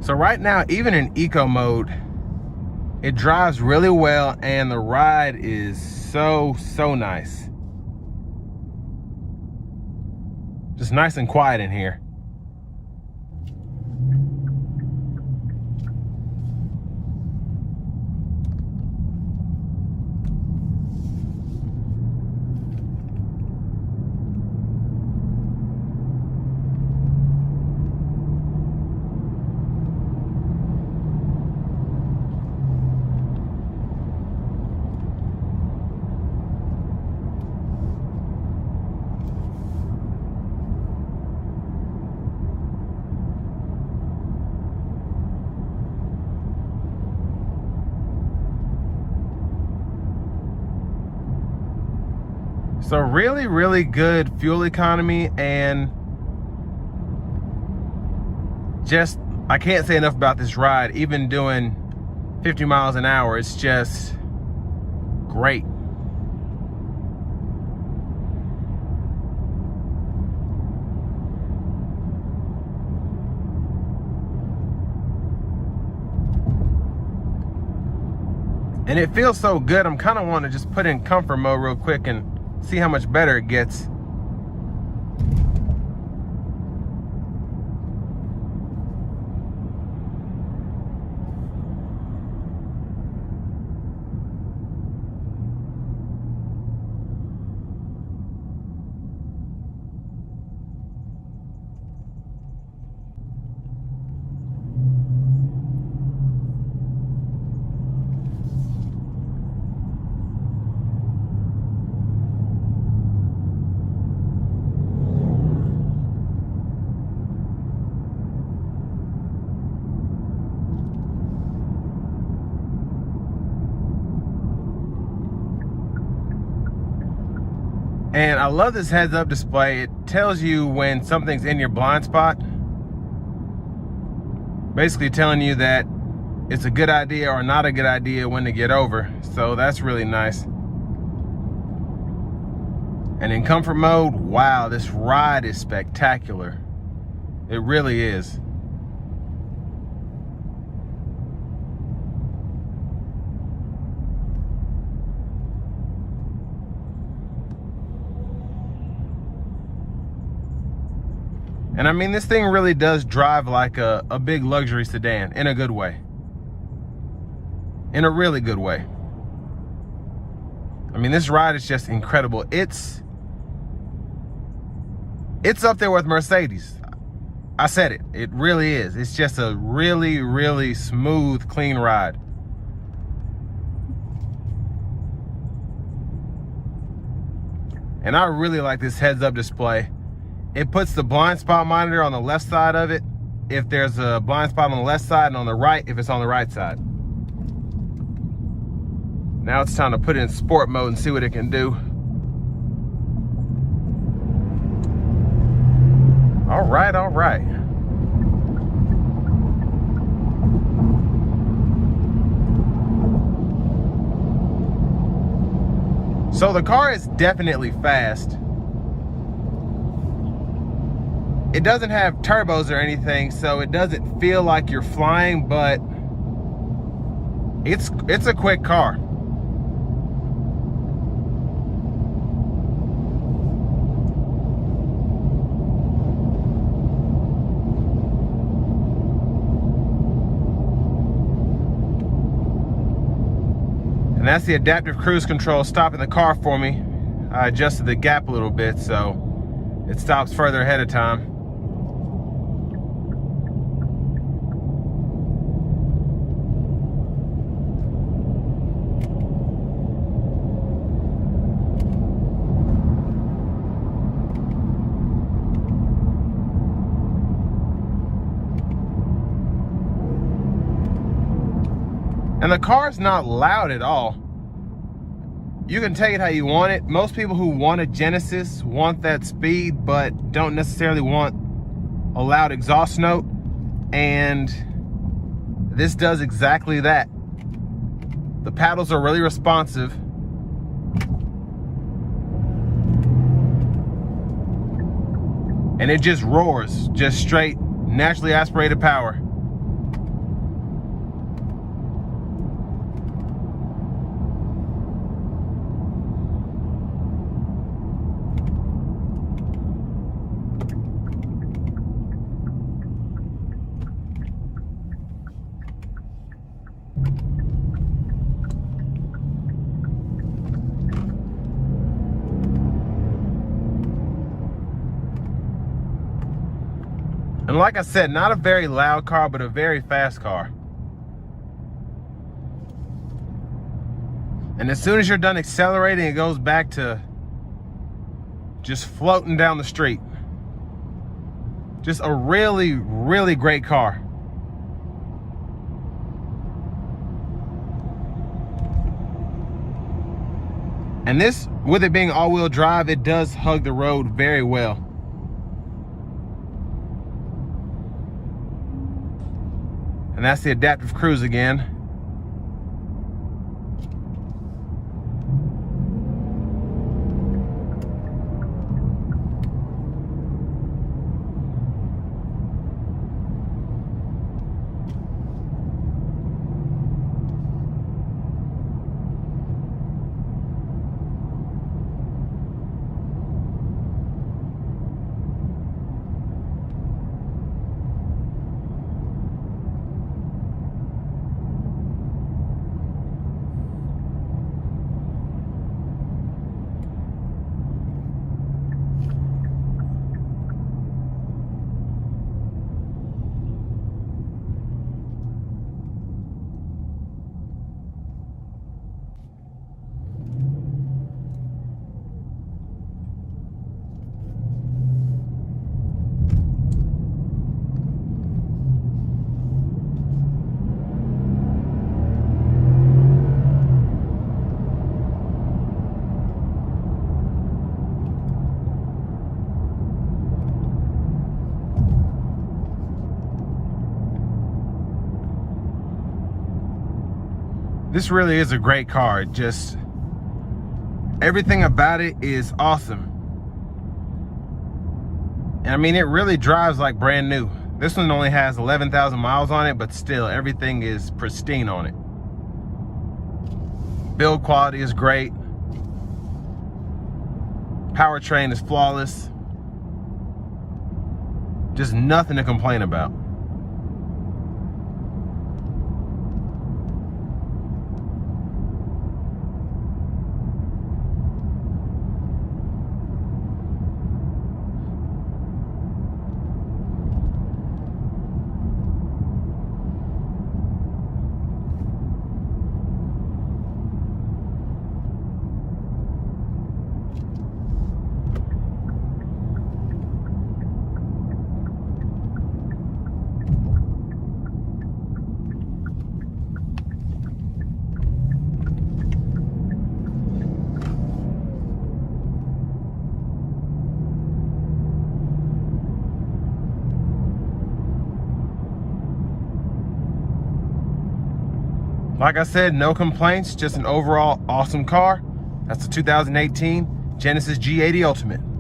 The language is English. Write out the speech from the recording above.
So right now, even in eco mode, it drives really well and the ride is so nice. Just nice and quiet in here. So really good fuel economy, and just, I can't say enough about this ride. Even doing 50 miles an hour, it's just great. And it feels so good. I'm kind of wanting to just put in comfort mode real quick and see how much better it gets. And I love this heads-up display. It tells you when something's in your blind spot. Basically telling you that it's a good idea or not a good idea when to get over. So that's really nice. And in comfort mode, wow, this ride is spectacular. It really is. And I mean, this thing really does drive like a big luxury sedan in a good way. In a really good way. I mean, this ride is just incredible. It's up there with Mercedes. I said it. It really is. It's just a really smooth, clean ride. And I really like this heads-up display. It puts the blind spot monitor on the left side of it, if there's a blind spot on the left side, and on the right if it's on the right side. Now it's time to put it in sport mode and see what it can do. All right. So the car is definitely fast. It doesn't have turbos or anything, so it doesn't feel like you're flying, but it's a quick car. And that's the adaptive cruise control stopping the car for me. I adjusted the gap a little bit, so it stops further ahead of time. And the car's not loud at all. You can take it how you want it. Most people who want a Genesis want that speed, but don't necessarily want a loud exhaust note. And this does exactly that. The paddles are really responsive. And it just roars, just straight, naturally aspirated power. And like I said, not a very loud car, but a very fast car. And as soon as you're done accelerating, it goes back to just floating down the street. Just a really, really great car. And this, with it being all-wheel drive, it does hug the road very well. And that's the adaptive cruise again. This really is a great car. Just everything about it is awesome. And I mean, it really drives like brand new. This one only has 11,000 miles on it, but still everything is pristine on it. Build quality is great. Powertrain is flawless. Just nothing to complain about. Like I said, no complaints, just an overall awesome car. That's the 2018 Genesis G80 Ultimate.